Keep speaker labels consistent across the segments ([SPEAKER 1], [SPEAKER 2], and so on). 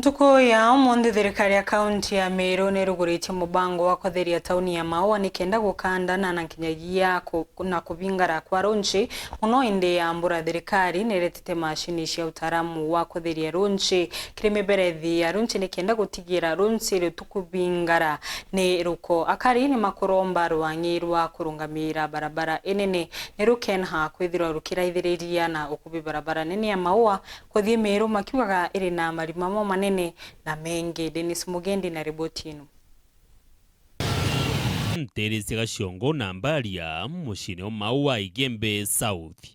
[SPEAKER 1] Ntuko ya umundi thirikari ya kaunti ya Meru niruguritie mubango wa kutheria tauni ya Maua nikenda gukandana na kinyagia na kubingara kwa ronchi muno inde ya mbura thirikari niretete mashini cia utaramu wa kutheria ronchi kirime berethi ya ronchi nikenda gutigira ronchi rutukubingara ni ruko akari ni makuromba rwangirwa kurungamira barabara enene ni rukenha kwithirwa rukiraithiriria na ukubi barabara nene ya Maua kuthie Meru makiugaga iri na marimamo manene na mengi. Dennis Mugendi na riboti ino.
[SPEAKER 2] Teresi Gashiongo na Mbaria mushine wa Maua Igembe South.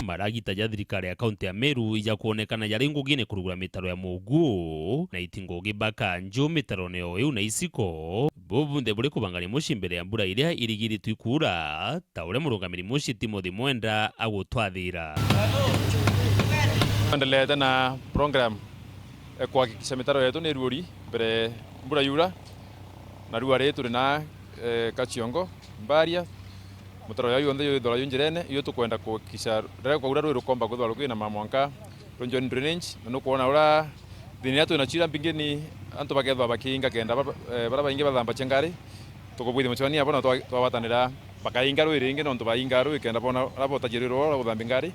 [SPEAKER 2] Maragita ja thirikari ya kaunti ya Meru ija kuonekana yari ngugine kurugura mitaro ya mugu na itingogi baka njo mitaro neo eu na isiko bubunde buri kubangani mushi mbere ya mbura iria irigiri tuikura taure murungamiri mushi Timothy Mwenda agutwathira.
[SPEAKER 3] Endelea tena program kuhakikisha mitaro yetu ni ruri mbere mbura yura na rua retu rina Gachiongo Mbaria mutaro ya yonde yo dora yunjirene iyo tukwenda kuhakikisha rero kwa ura rukomba kuthwa rukina mamwanka runjoni drainage no kuona ura thini yatu na chira mbingeni antu bagethwa bakinga kenda bara bainge bathamba chengari tukubwithi muchwani abona twawatanira bakainga rwi ringi no ntu bainga rwi kenda bona rabota jiriro guthamba ngari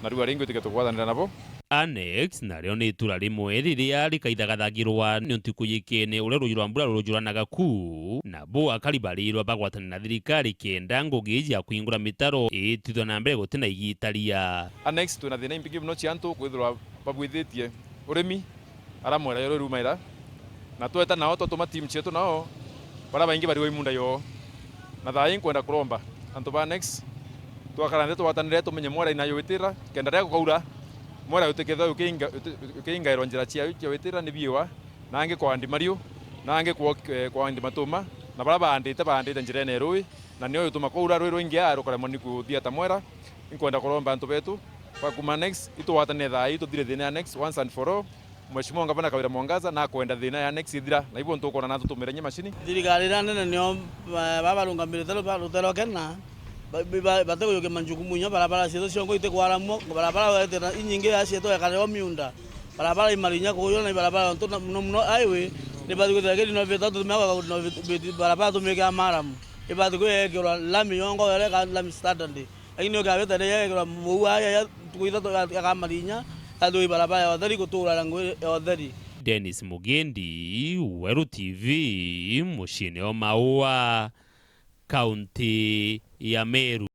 [SPEAKER 3] na rua ringi tiketugwathanira nabo.
[SPEAKER 2] Annex naryo ni itura rimwe riria rikaithagathagirwa ni ntikuyikene uria rujura mbura rujuranaga ku na bo akaribarirwa bagwatana na thirikari kenda ngugi ya kuingura mitaro itithwa na mbere gutina igitaria.
[SPEAKER 3] Annex tuna thina impingi muno ciantu kwithirwa babwithitie urimi aramwera yo rumaira na tweta nao tuma team chetu nao bara baingi bari imunda yo na thai kwenda kuromba antu ba Annex twakarande twatanire tumenye mwera inayo witira kenda rego kaura mwera uteketha ukinga iro njira cia witira ni biwa nange kwa andi mario nange kwa andi matuma na bara bandite njira ene rui na niyo utuma kaura rui ruingi arukora moni kuthia ta mwera inkwenda kuromba antu betu kwa kuma Next itwatane thai tuthire thina Next once and for all. Mheshimiwa Ngavana Kawira Mwangaza na kwenda thina ya Next ithira na hivyo ntukona na tutumire nye mashini
[SPEAKER 4] thirikari nene nio babarungamire rutero kena batego yoke manjukumu nya barabara cieto ciongo ite kwaramo barabara wetera inyinge acieto yakareo miunda barabara imarinya kuyo na barabara nto muno highway ni batego tegeri no veto tumeka no barabara tumeka maramu ibatego yekira lami yongo yale ka lami standard lakini okabeta yekira muwa ya tukuita to yakamarinya ado barabara ya thari kutura ngo ya thari.
[SPEAKER 2] Dennis Mugendi, Weru TV, mushine wa Maua, kaunti ya Meru.